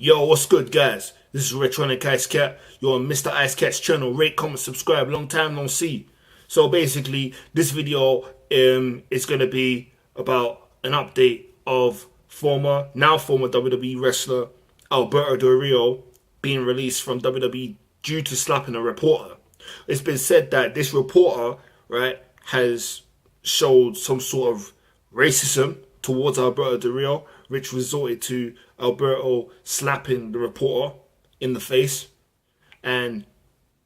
Yo, what's good, guys? This is Retronic Ice Cat. You're on Mr. Ice Cat's channel. Rate, comment, subscribe. Long time no see. So basically, this video is gonna be about an update of now former WWE wrestler Alberto Del Rio being released from WWE due to slapping a reporter. It's been said that this reporter, right, has showed some sort of racism towards Alberto Del Rio, which resulted to Alberto slapping the reporter in the face and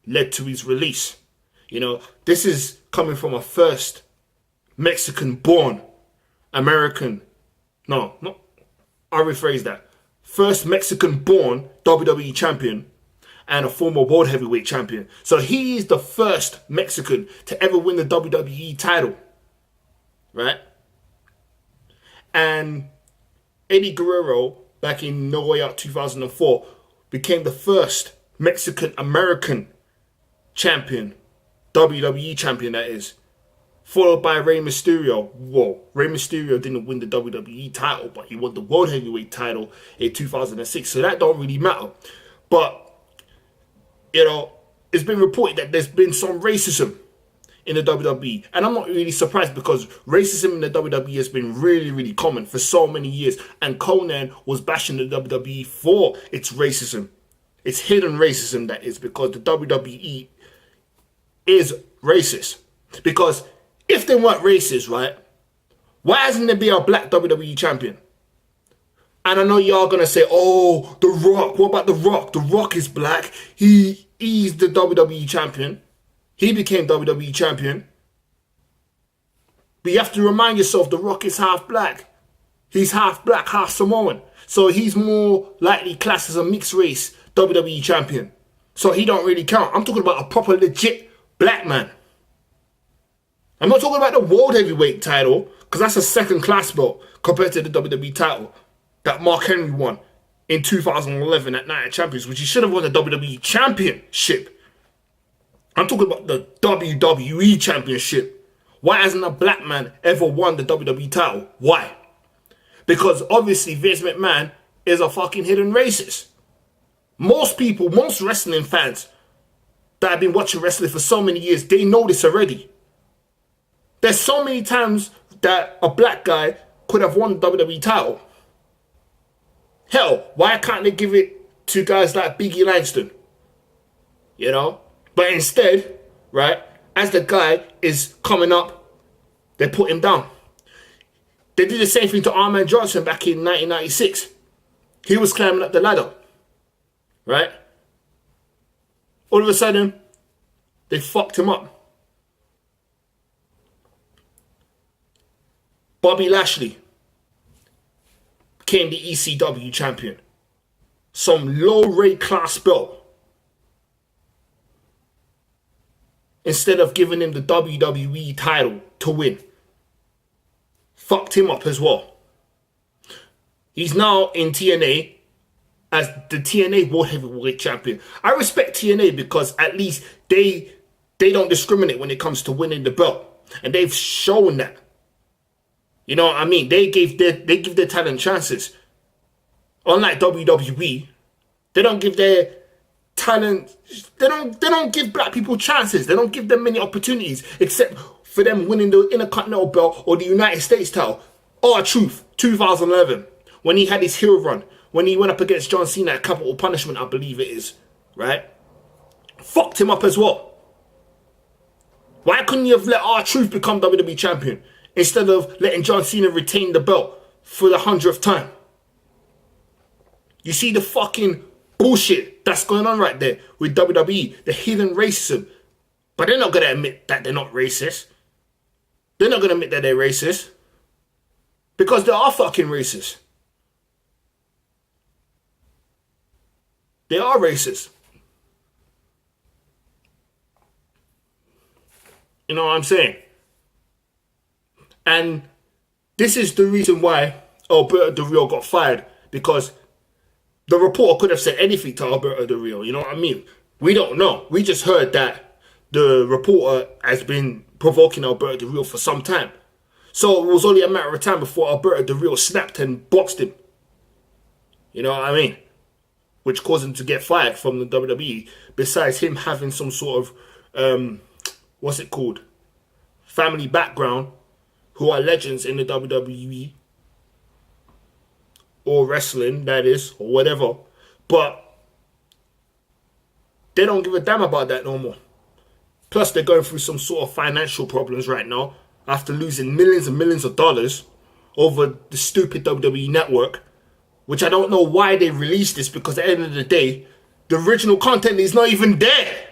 led to his release. You know, this is coming from a first Mexican-born American, I'll rephrase that. First Mexican-born WWE champion and a former world heavyweight champion. So he is the first Mexican to ever win the WWE title, right? And Eddie Guerrero, back in No Way Out 2004, became the first Mexican-American champion, WWE champion that is, followed by Rey Mysterio. Whoa, Rey Mysterio didn't win the WWE title, but he won the World Heavyweight title in 2006, so that don't really matter. But, you know, it's been reported that there's been some racism in the WWE, and I'm not really surprised because racism in the WWE has been really common for so many years, and Conan was bashing the WWE for its racism. It's hidden racism, that is, because the WWE is racist. Because if they weren't racist, right, why hasn't there been a black WWE champion? And I know y'all gonna say, oh, The Rock, what about The Rock? The Rock is black, he's the WWE champion. He became WWE champion. But you have to remind yourself, The Rock is half black. He's half black, half Samoan. So he's more likely classed as a mixed race WWE champion. So he don't really count. I'm talking about a proper legit black man. I'm not talking about the World Heavyweight title, because that's a second class belt compared to the WWE title that Mark Henry won in 2011 at Night of Champions, which he should have won the WWE Championship. I'm talking about the WWE Championship. Why hasn't a black man ever won the WWE title? Why? Because obviously Vince McMahon is a fucking hidden racist. Most people, most wrestling fans that have been watching wrestling for so many years, they know this already. There's so many times that a black guy could have won the WWE title. Hell, why can't they give it to guys like Biggie Langston? You know? But instead, right, as the guy is coming up, they put him down. They did the same thing to Arman Johnson back in 1996. He was climbing up the ladder, right? All of a sudden, they fucked him up. Bobby Lashley became the ECW champion. Some low-rate class belt. Instead of giving him the WWE title to win. Fucked him up as well. He's now in TNA as the TNA World Heavyweight Champion. I respect TNA because at least they don't discriminate when it comes to winning the belt. And they've shown that. You know what I mean? They give their talent chances. Unlike WWE, they don't give their talent, they don't give black people chances. They don't give them many opportunities except for them winning the Intercontinental belt or the United States title. R-Truth, 2011, when he had his heel run, when he went up against John Cena at Capital Punishment, I believe it is, right? Fucked him up as well. Why couldn't you have let R-Truth become WWE champion instead of letting John Cena retain the belt for the 100th time? You see the fucking bullshit that's going on right there with WWE, the hidden racism. But they're not going to admit that they're not racist. They're not going to admit that they're racist. Because they are fucking racist. They are racist. You know what I'm saying? And this is the reason why Alberto Del Rio got fired. Because the reporter could have said anything to Alberto Del Rio, you know what I mean? We don't know. We just heard that the reporter has been provoking Alberto Del Rio for some time. So it was only a matter of time before Alberto Del Rio snapped and boxed him. You know what I mean? which caused him to get fired from the WWE, besides him having some sort of, what's it called, family background, who are legends in the WWE, or wrestling, that is, or whatever. But they don't give a damn about that no more. Plus, they're going through some sort of financial problems right now after losing millions and millions of dollars over the stupid WWE network, which I don't know why they released this, because at the end of the day, the original content is not even there.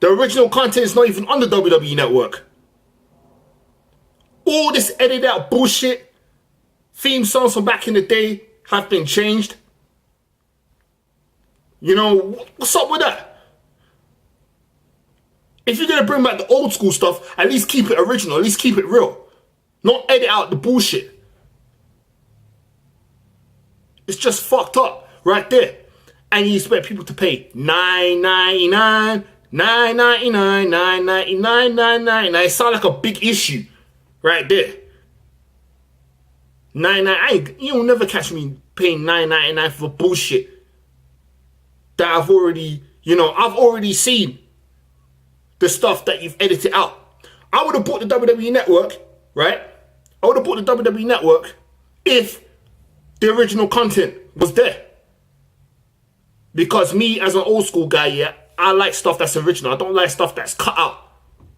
The original content is not even on the WWE network. All this edited out bullshit, theme songs from back in the day have been changed. You know, what's up with that? If you're going to bring back the old school stuff, at least keep it original, at least keep it real. Not edit out the bullshit. It's just fucked up right there. And you expect people to pay $9.99, $9.99, $9.99, $9.99. It sounds like a big issue right there. You'll never catch me paying $9.99 for bullshit that I've already seen the stuff that you've edited out. I would have bought the WWE network, right? I would have bought the WWE network if the original content was there. Because me, as an old school guy, yeah, I like stuff that's original. I don't like stuff that's cut out.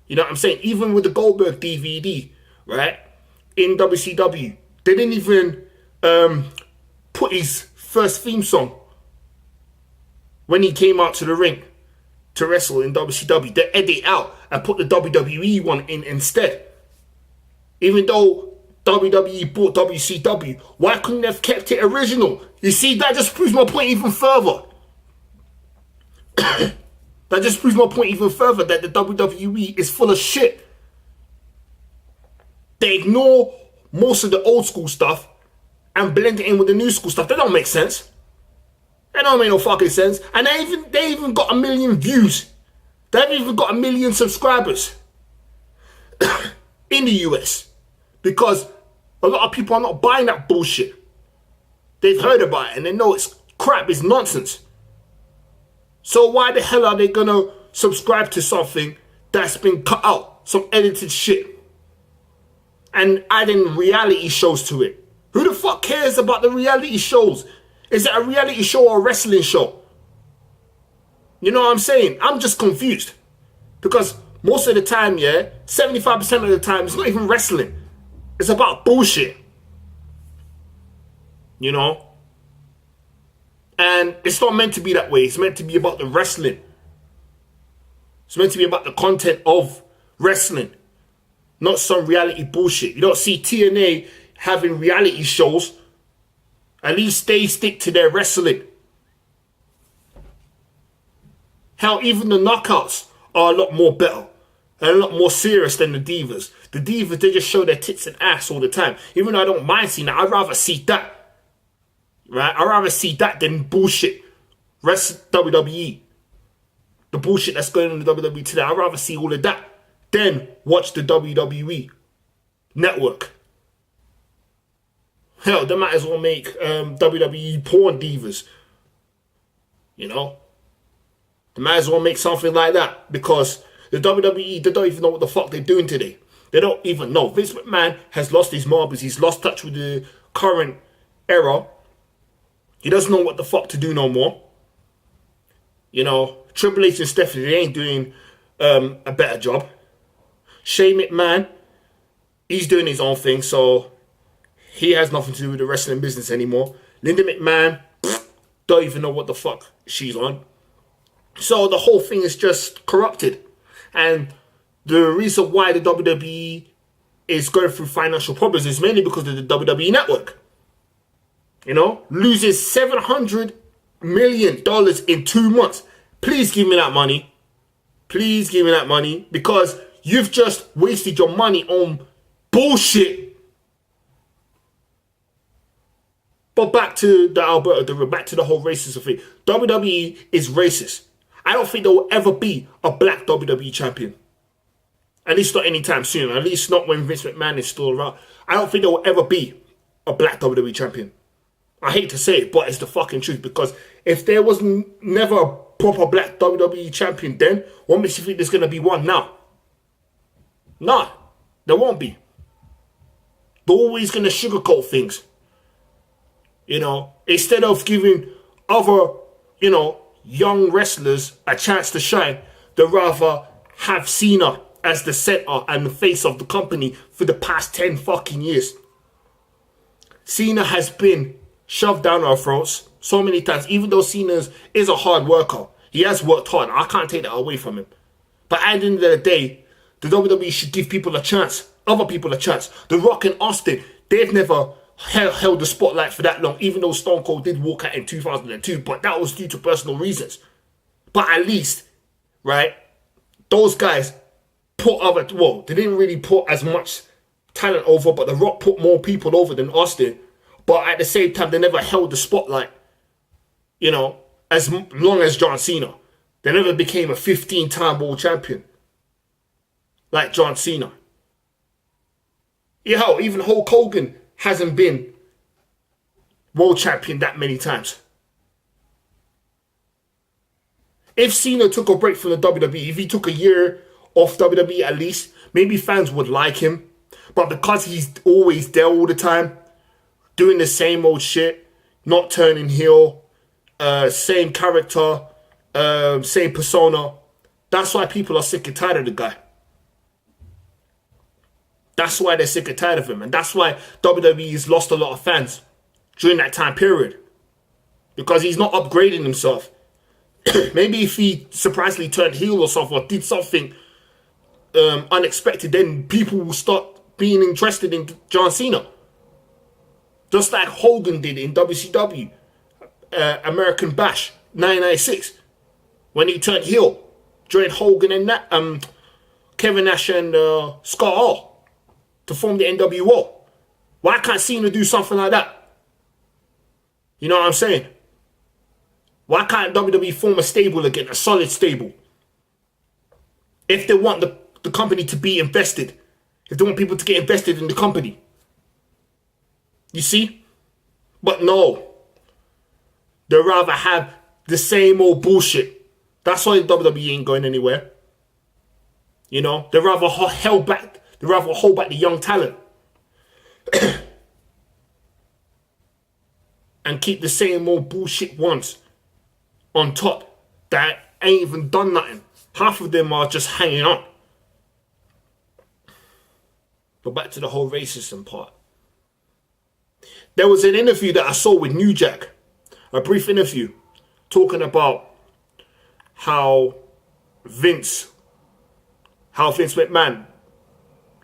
You know what I'm saying? Even with the Goldberg DVD, right? In WCW, they didn't even put his first theme song when he came out to the ring to wrestle in WCW. They edit out and put the WWE one in instead. Even though WWE bought WCW, why couldn't they have kept it original? You see, that just proves my point even further. That just proves my point even further, that the WWE is full of shit. They ignore most of the old school stuff and blend it in with the new school stuff. That don't make sense. That don't make no fucking sense. And they even got 1 million views. They haven't even got 1 million subscribers in the US. Because a lot of people are not buying that bullshit. They've heard about it and they know it's crap, it's nonsense. So why the hell are they gonna subscribe to something that's been cut out? Some edited shit. And adding reality shows to it. Who the fuck cares about the reality shows? Is it a reality show or a wrestling show? You know what I'm saying? I'm just confused. Because most of the time, yeah, 75% of the time, it's not even wrestling. It's about bullshit. You know? And it's not meant to be that way. It's meant to be about the wrestling. It's meant to be about the content of wrestling. Not some reality bullshit. You don't see TNA having reality shows. At least they stick to their wrestling. Hell, even the knockouts are a lot more better. And a lot more serious than the divas. The divas, they just show their tits and ass all the time. Even though I don't mind seeing that, I'd rather see that. Right? I'd rather see that than bullshit. WWE. The bullshit that's going on in the WWE today. I'd rather see all of that than watch the WWE network. Hell, they might as well make WWE porn divas. You know? They might as well make something like that. Because the WWE, they don't even know what the fuck they're doing today. They don't even know. Vince McMahon has lost his marbles. He's lost touch with the current era. He doesn't know what the fuck to do no more. You know, Triple H and Stephanie, they ain't doing a better job. Shane McMahon, he's doing his own thing, so he has nothing to do with the wrestling business anymore. Linda McMahon, don't even know what the fuck she's on. So the whole thing is just corrupted. And the reason why the WWE is going through financial problems is mainly because of the WWE network. You know, losing $700 million in 2 months. Please give me that money. Please give me that money. Because you've just wasted your money on bullshit. But back to the Alberto Del Rio, back to the whole racism thing. WWE is racist. I don't think there will ever be a black WWE champion. At least not anytime soon. At least not when Vince McMahon is still around. I don't think there will ever be a black WWE champion. I hate to say it, but it's the fucking truth. Because If there was never a proper black WWE champion then, what makes you think there's going to be one now? Nah, there won't be. They're always going to sugarcoat things. You know, instead of giving other, you know, young wrestlers a chance to shine, they rather have Cena as the center and the face of the company for the past 10 fucking years. Cena has been shoved down our throats so many times, even though Cena is a hard worker. He has worked hard. I can't take that away from him. But at the end of the day, the WWE should give people a chance, other people a chance. The Rock and Austin, they've never held the spotlight for that long, even though Stone Cold did walk out in 2002, but that was due to personal reasons. But at least, right, those guys put they didn't really put as much talent over, but The Rock put more people over than Austin. But at the same time, they never held the spotlight, you know, as long as John Cena. They never became a 15-time world champion like John Cena. Yeah, even Hulk Hogan hasn't been world champion that many times. If Cena took a break from the WWE, if he took a year off WWE at least, maybe fans would like him. But because he's always there all the time, doing the same old shit, not turning heel, same character, same persona, that's why people are sick and tired of the guy. That's why they're sick and tired of him. And that's why WWE's lost a lot of fans during that time period. Because he's not upgrading himself. Maybe if he surprisingly turned heel or something, or did something unexpected, then people will start being interested in John Cena. Just like Hogan did in WCW, American Bash, 1996. When he turned heel, joined Hogan and Kevin Nash and Scott Hall to form the NWO. Why can't Cena do something like that? You know what I'm saying? Why can't WWE form a stable again, a solid stable? If they want the company to be invested, if they want people to get invested in the company. You see? But no. They'd rather have the same old bullshit. That's why WWE ain't going anywhere. You know? They'd rather hold back the young talent. And keep the same old bullshit ones on top that ain't even done nothing. Half of them are just hanging on. But back to the whole racism part. There was an interview that I saw with New Jack. A brief interview. Talking about how Vince McMahon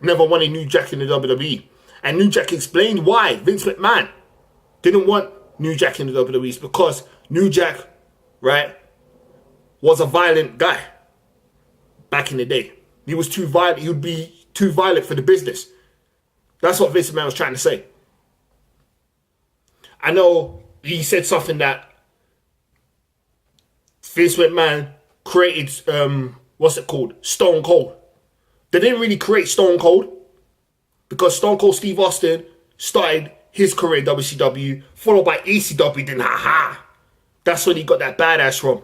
never wanted New Jack in the WWE. And New Jack explained why Vince McMahon didn't want New Jack in the WWE. It's because New Jack, right, was a violent guy back in the day. He was too violent. He would be too violent for the business. That's what Vince McMahon was trying to say. I know he said something that Vince McMahon created, Stone Cold. They didn't really create Stone Cold because Stone Cold Steve Austin started his career in WCW, followed by ECW, then that's when he got that badass from.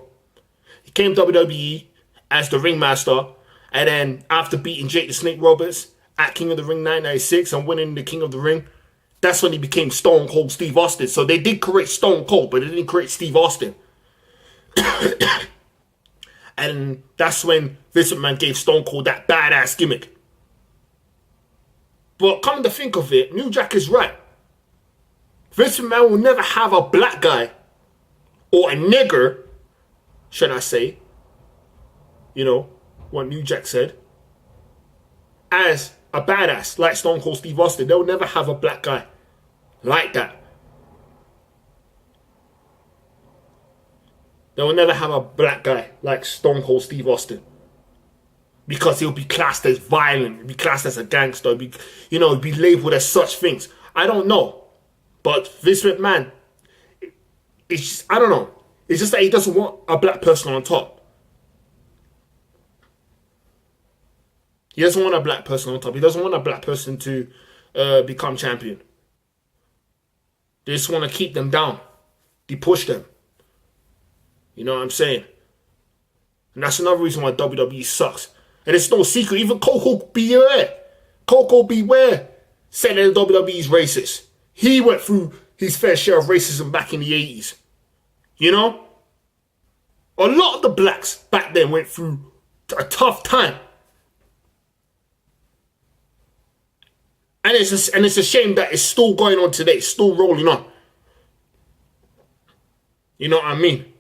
He came to WWE as the ringmaster, and then after beating Jake the Snake Roberts at King of the Ring 1996 and winning the King of the Ring, that's when he became Stone Cold Steve Austin. So they did create Stone Cold, but they didn't create Steve Austin. And that's when Vince McMahon gave Stone Cold that badass gimmick. But come to think of it, New Jack is right. Vince McMahon will never have a black guy, or a nigger, should I say, you know, what New Jack said, as a badass like Stone Cold Steve Austin. They'll never have a black guy like that. They will never have a black guy like Stone Cold Steve Austin. Because he'll be classed as violent, he'll be classed as a gangster, he'll be labeled as such things. I don't know. But Vince McMahon, I don't know. It's just that he doesn't want a black person on top. He doesn't want a black person on top. He doesn't want a black person to become champion. They just want to keep them down. They push them. You know what I'm saying? And that's another reason why WWE sucks. And it's no secret, even Coco Beware said that the WWE is racist. He went through his fair share of racism back in the 80s. You know? A lot of the blacks back then went through a tough time. And it's a shame that it's still going on today. It's still rolling on. You know what I mean?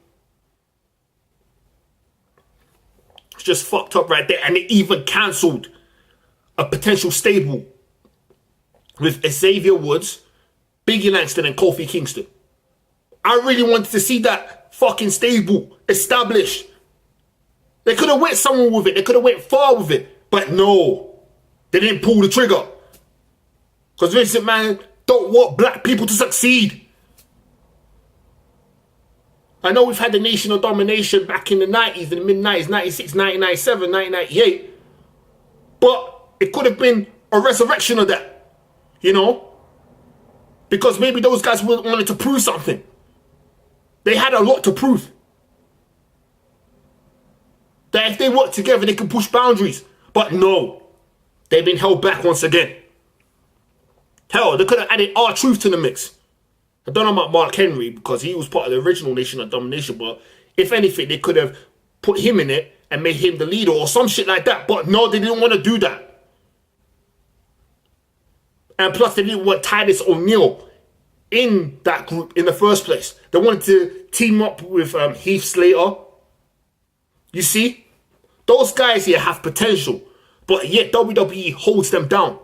It's just fucked up right there. And they even cancelled a potential stable with Xavier Woods, Biggie Langston, and Kofi Kingston. I really wanted to see that fucking stable established. They could have went somewhere with it. They could have went far with it. But no. They didn't pull the trigger. Because Vince McMahon don't want black people to succeed. I know we've had the Nation of Domination back in the 90s, in the mid-90s, 96, 1997, 1998. But it could have been a resurrection of that. You know? Because maybe those guys wanted to prove something. They had a lot to prove. That if they work together, they can push boundaries. But no. They've been held back once again. Hell, they could have added R-Truth to the mix. I don't know about Mark Henry because he was part of the original Nation of Domination, but if anything, they could have put him in it and made him the leader or some shit like that. But no, they didn't want to do that. And plus, they didn't want Titus O'Neil in that group in the first place. They wanted to team up with Heath Slater. You see? Those guys here have potential, but yet WWE holds them down.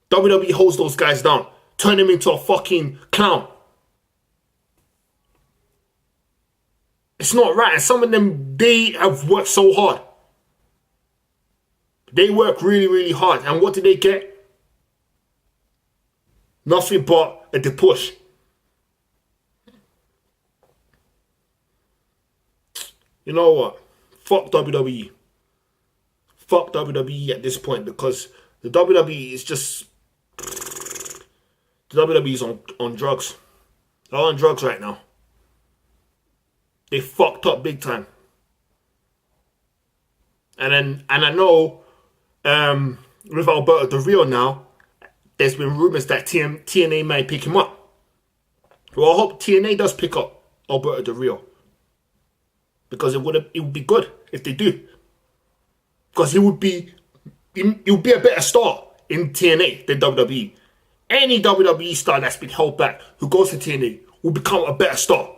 WWE holds those guys down. Turn him into a fucking clown. It's not right. And some of them, they have worked so hard. They work really, really hard. And what did they get? Nothing but a push. You know what? Fuck WWE. Fuck WWE at this point because the WWE is just... The WWE is on drugs. They're on drugs right now. They fucked up big time. And I know with Alberto Del Rio now, there's been rumors that TNA might pick him up. Well, I hope TNA does pick up Alberto Del Rio. Because it would be good if they do. Because he would be a better star in TNA than WWE. Any WWE star that's been held back who goes to TNA will become a better star.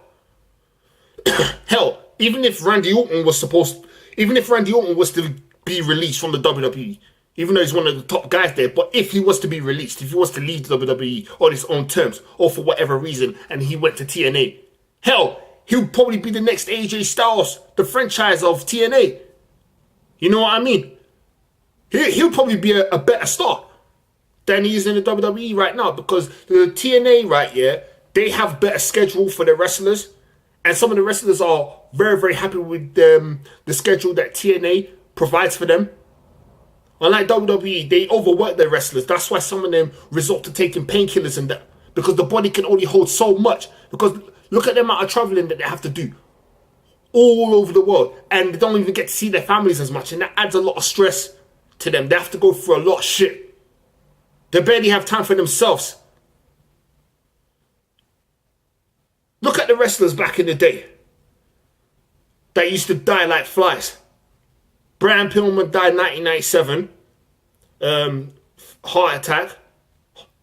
Hell, even if Randy Orton was to be released from the WWE, even though he's one of the top guys there, but if he was to be released, if he was to leave the WWE on his own terms, or for whatever reason, and he went to TNA, hell, he'll probably be the next AJ Styles, the franchise of TNA. You know what I mean? He'll probably be a better star than he is in the WWE right now because the TNA right here, they have better schedule for their wrestlers. And some of the wrestlers are very, very happy with the schedule that TNA provides for them. Unlike WWE, they overwork their wrestlers. That's why some of them resort to taking painkillers and that. Because the body can only hold so much. Because look at the amount of traveling that they have to do. All over the world. And they don't even get to see their families as much. And that adds a lot of stress to them. They have to go through a lot of shit. They barely have time for themselves. Look at the wrestlers back in the day that used to die like flies. Brian Pillman died in 1997. Heart attack.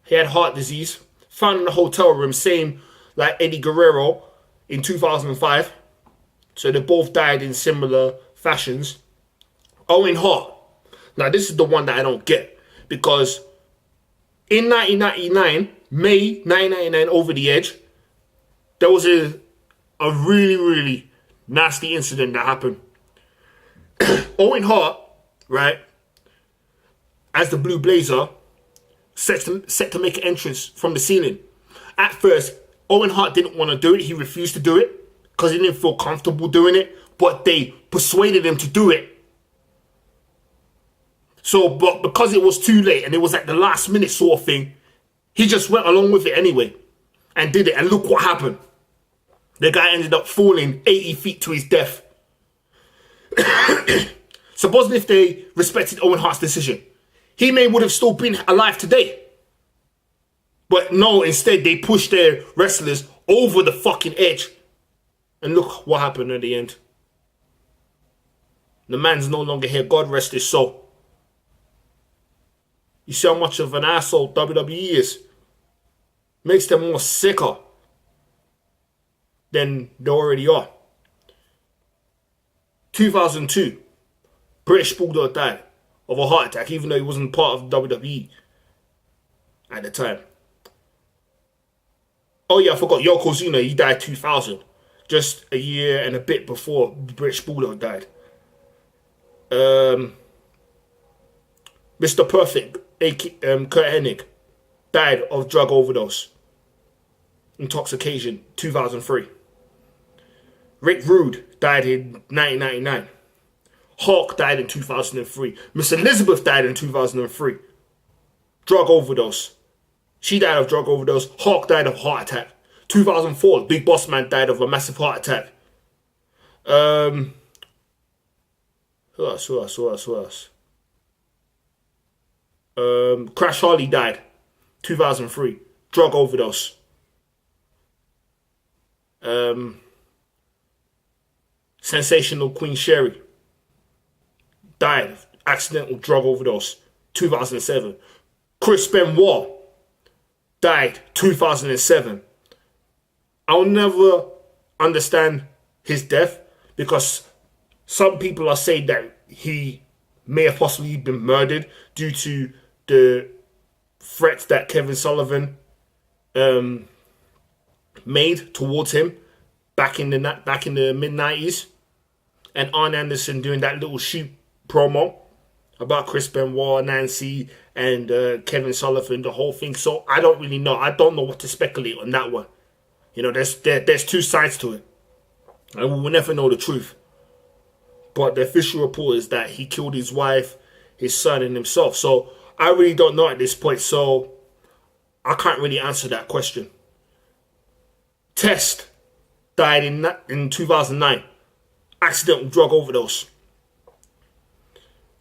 He had heart disease. Found in a hotel room, same like Eddie Guerrero in 2005. So they both died in similar fashions. Owen Hart. Now this is the one that I don't get because in 1999, May 1999, Over the Edge, there was a really, really nasty incident that happened. Owen Hart, right, as the Blue Blazer, set to make an entrance from the ceiling. At first, Owen Hart didn't want to do it. He refused to do it because he didn't feel comfortable doing it. But they persuaded him to do it. So, but because it was too late and it was at the last minute sort of thing, he just went along with it anyway and did it. And look what happened. The guy ended up falling 80 feet to his death. Supposedly if they respected Owen Hart's decision, he would have still been alive today. But no, instead they pushed their wrestlers over the fucking edge. And look what happened at the end. The man's no longer here. God rest his soul. You see how much of an asshole WWE is? Makes them more sicker than they already are. 2002, British Bulldog died of a heart attack, even though he wasn't part of WWE at the time. Oh yeah, I forgot, Yokozuna, he died 2000. Just a year and a bit before British Bulldog died. Mr. Perfect, Kurt Hennig, died of drug overdose, intoxication, 2003. Rick Rude died in 1999. Hawk died in 2003. Miss Elizabeth died in 2003. Drug overdose. She died of drug overdose. Hawk died of heart attack. 2004, Big Boss Man died of a massive heart attack. Who else? Crash Harley died, 2003. Drug overdose. Sensational Queen Sherry died of accidental drug overdose, 2007. Chris Benoit died, 2007. I'll never understand his death because some people are saying that he may have possibly been murdered due to the threats that Kevin Sullivan made towards him back in the mid-90s, and Arn Anderson doing that little shoot promo about Chris Benoit, Nancy, and Kevin Sullivan, the whole thing. So I don't really know. I don't know what to speculate on that one. You know, there's two sides to it, and we will never know the truth. But the official report is that he killed his wife, his son, and himself. So I really don't know at this point. So I can't really answer that question. Test died in 2009. Accidental drug overdose.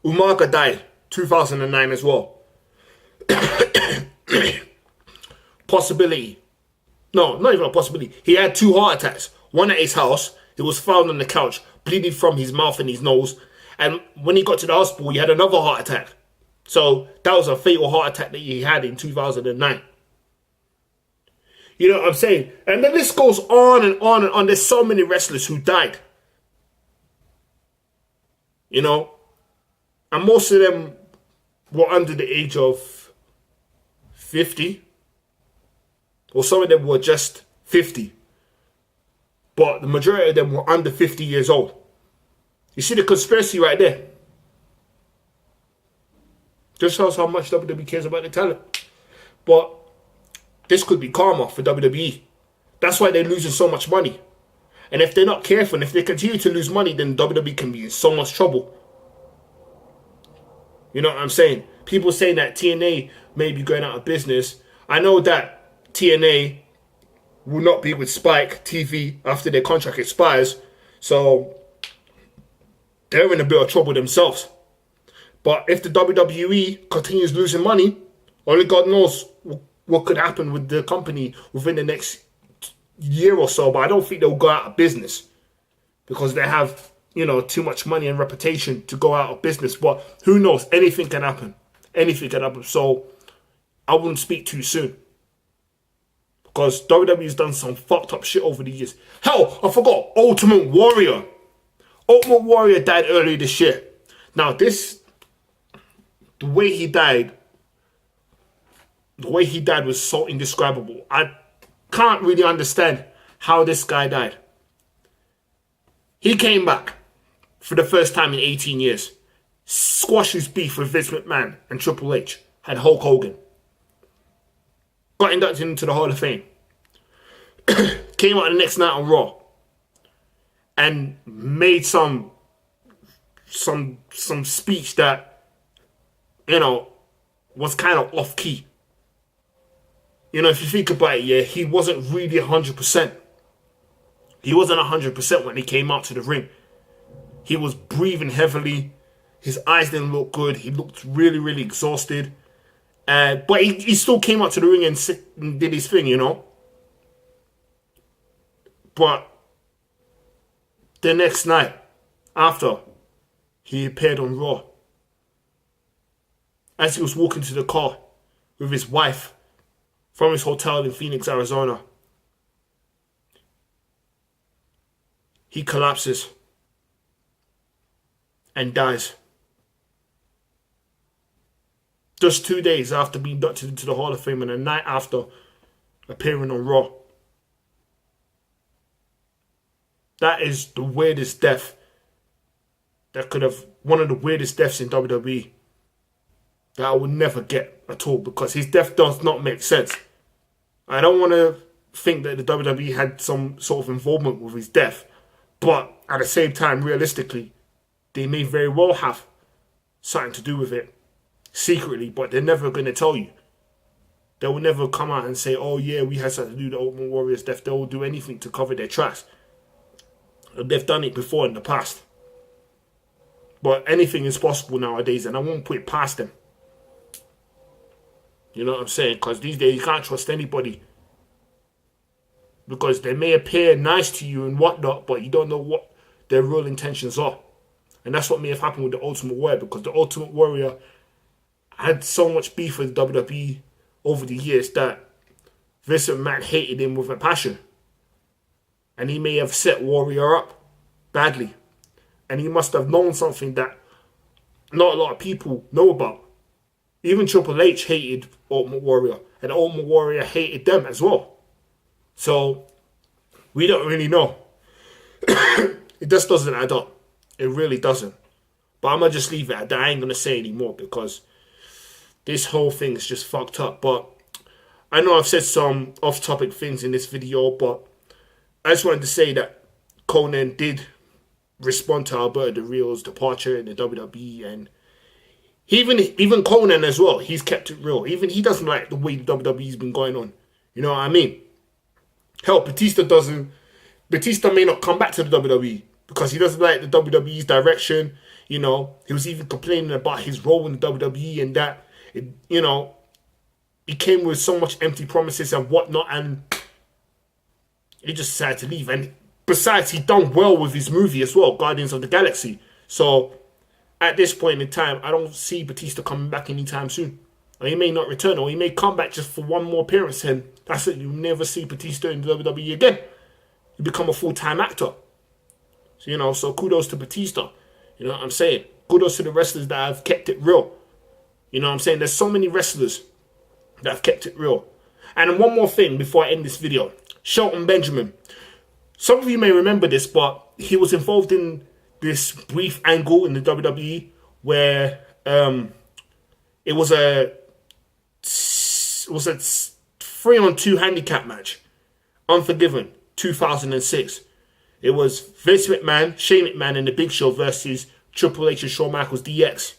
Umaga died 2009 as well. Possibility. No, not even a possibility. He had 2 heart attacks. One at his house. He was found on the couch, bleeding from his mouth and his nose. And when he got to the hospital, he had another heart attack. So that was a fatal heart attack that he had in 2009. You know what I'm saying? And then this goes on and on and on. There's so many wrestlers who died. You know? And most of them were under the age of 50. Or some of them were just 50. But the majority of them were under 50 years old. You see the conspiracy right there? Just shows how much WWE cares about the talent. But this could be karma for WWE. That's why they're losing so much money. And if they're not careful, and if they continue to lose money, then WWE can be in so much trouble. You know what I'm saying? People saying that TNA may be going out of business. I know that TNA will not be with Spike TV after their contract expires. So they're in a bit of trouble themselves. But if the WWE continues losing money, only God knows what could happen with the company within the next year or so. But I don't think they'll go out of business because they have, you know, too much money and reputation to go out of business. But who knows? Anything can happen. Anything can happen. So I wouldn't speak too soon. Because WWE's done some fucked up shit over the years. Hell, I forgot. Ultimate Warrior. Ultimate Warrior died earlier this year. Now the way he died was so indescribable. I can't really understand how this guy died. He came back for the first time in 18 years. Squashed his beef with Vince McMahon and Triple H. Had Hulk Hogan. Got inducted into the Hall of Fame. Came out the next night on Raw. And made some speech that, you know, was kind of off key. You know, if you think about it, yeah, he wasn't really 100%. He wasn't 100% when he came out to the ring. He was breathing heavily. His eyes didn't look good. He looked really, really exhausted. But he still came out to the ring and did his thing, you know. But the next night, after, he appeared on Raw. As he was walking to the car with his wife from his hotel in Phoenix, Arizona, he collapses and dies. Just 2 days after being inducted into the Hall of Fame and the night after appearing on Raw. That is the weirdest death. One of the weirdest deaths in WWE that I would never get at all, because his death does not make sense. I don't want to think that the WWE had some sort of involvement with his death, but at the same time, realistically, they may very well have something to do with it secretly, but they're never going to tell you. They will never come out and say, oh yeah, we had something to do with the Ultimate Warrior's death. They will do anything to cover their tracks. They've done it before in the past. But anything is possible nowadays, and I won't put it past them. You know what I'm saying? Because these days you can't trust anybody. Because they may appear nice to you and whatnot, but you don't know what their real intentions are. And that's what may have happened with the Ultimate Warrior, because the Ultimate Warrior had so much beef with WWE over the years that Vince McMahon hated him with a passion. And he may have set Warrior up badly. And he must have known something that not a lot of people know about. Even Triple H hated Ultimate Warrior. And Ultimate Warrior hated them as well. So, we don't really know. It just doesn't add up. It really doesn't. But I'm going to just leave it at that. I ain't going to say anymore, because this whole thing is just fucked up. But I know I've said some off-topic things in this video, but I just wanted to say that Conan did respond to Alberto Del Rio's departure in the WWE, and even Conan as well, he's kept it real. Even he doesn't like the way the WWE's been going on. You know what I mean? Hell, Batista may not come back to the WWE because he doesn't like the WWE's direction. You know, he was even complaining about his role in the WWE and that, you know, he came with so much empty promises and whatnot, and he just decided to leave. And besides, he done well with his movie as well, Guardians of the Galaxy. So, at this point in time, I don't see Batista coming back anytime soon. Or he may not return, or he may come back just for one more appearance, and that's it. You'll never see Batista in the WWE again. You become a full-time actor. So, you know, so kudos to Batista. You know what I'm saying? Kudos to the wrestlers that have kept it real. You know what I'm saying? There's so many wrestlers that have kept it real. And one more thing before I end this video. Shelton Benjamin. Some of you may remember this, but he was involved in this brief angle in the WWE where it was a 3-on-2 handicap match. Unforgiven, 2006. It was Vince McMahon, Shane McMahon, and The Big Show versus Triple H and Shawn Michaels DX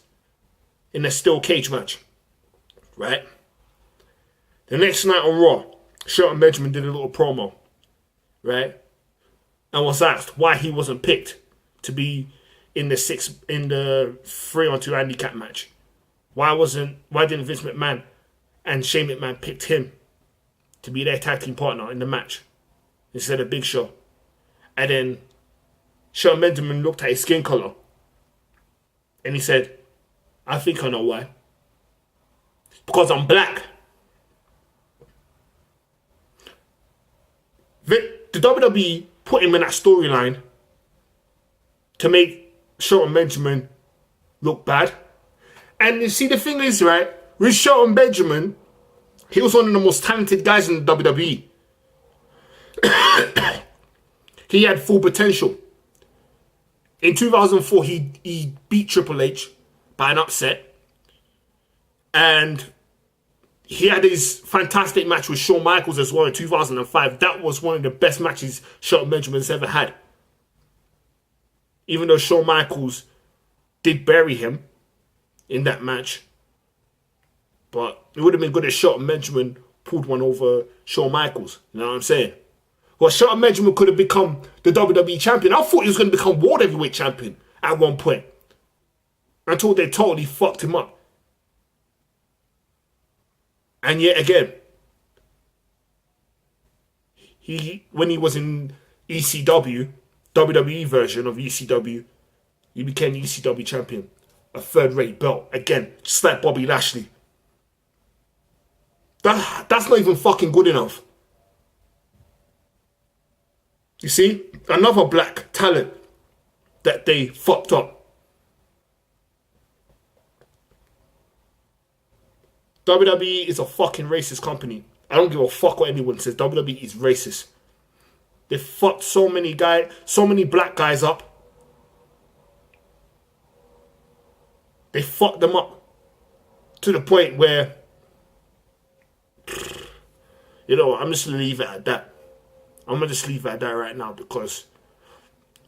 in a steel cage match. Right? The next night on Raw, Shelton Benjamin did a little promo. Right? And was asked why he wasn't picked to be in the 3-on-2 handicap match. Why didn't Vince McMahon and Shane McMahon picked him to be their tag team partner in the match instead of Big Show? And then Shelton Benjamin looked at his skin color and he said, I think I know why. Because I'm black. The WWE put him in that storyline to make Shelton Benjamin look bad. And you see, the thing is, right, with Shelton Benjamin, he was one of the most talented guys in the WWE. He had full potential. In 2004, he beat Triple H by an upset. And he had his fantastic match with Shawn Michaels as well in 2005. That was one of the best matches Shelton Benjamin's ever had. Even though Shawn Michaels did bury him in that match. But it would have been good if Shelton Benjamin pulled one over Shawn Michaels. You know what I'm saying? Well, Shelton Benjamin could have become the WWE champion. I thought he was going to become World Heavyweight champion at one point. Until they totally fucked him up. And yet again, when he was in ECW, WWE version of ECW, he became ECW champion. A third-rate belt. Again, just like Bobby Lashley. That's not even fucking good enough. You see? Another black talent that they fucked up. WWE is a fucking racist company. I don't give a fuck what anyone says. WWE is racist. They fucked so many black guys up. They fucked them up to the point where, you know, I'm just going to leave it at that. I'm going to just leave it at that right now because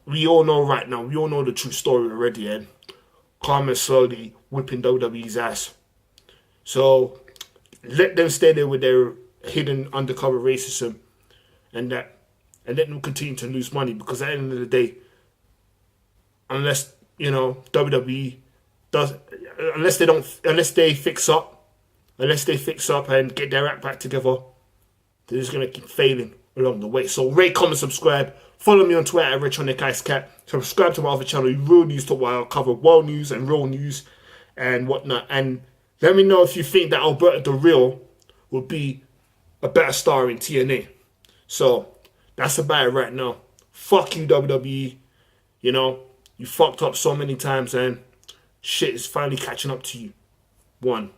we all know right now, we all know the true story already, and Karma's slowly whipping WWE's ass. So let them stay there with their hidden undercover racism and let them continue to lose money, because at the end of the day, unless, you know, WWE does, unless they fix up and get their act back together, they're just gonna keep failing along the way. So rate, comment, subscribe. Follow me on Twitter at RichOnTheCat. Subscribe to my other channel, Real News Talk, where I'll cover world news and real news and whatnot. And let me know if you think that Alberto Del Rio will be a better star in TNA. So that's about it right now. Fuck you, WWE. You know, you fucked up so many times and shit is finally catching up to you. 1.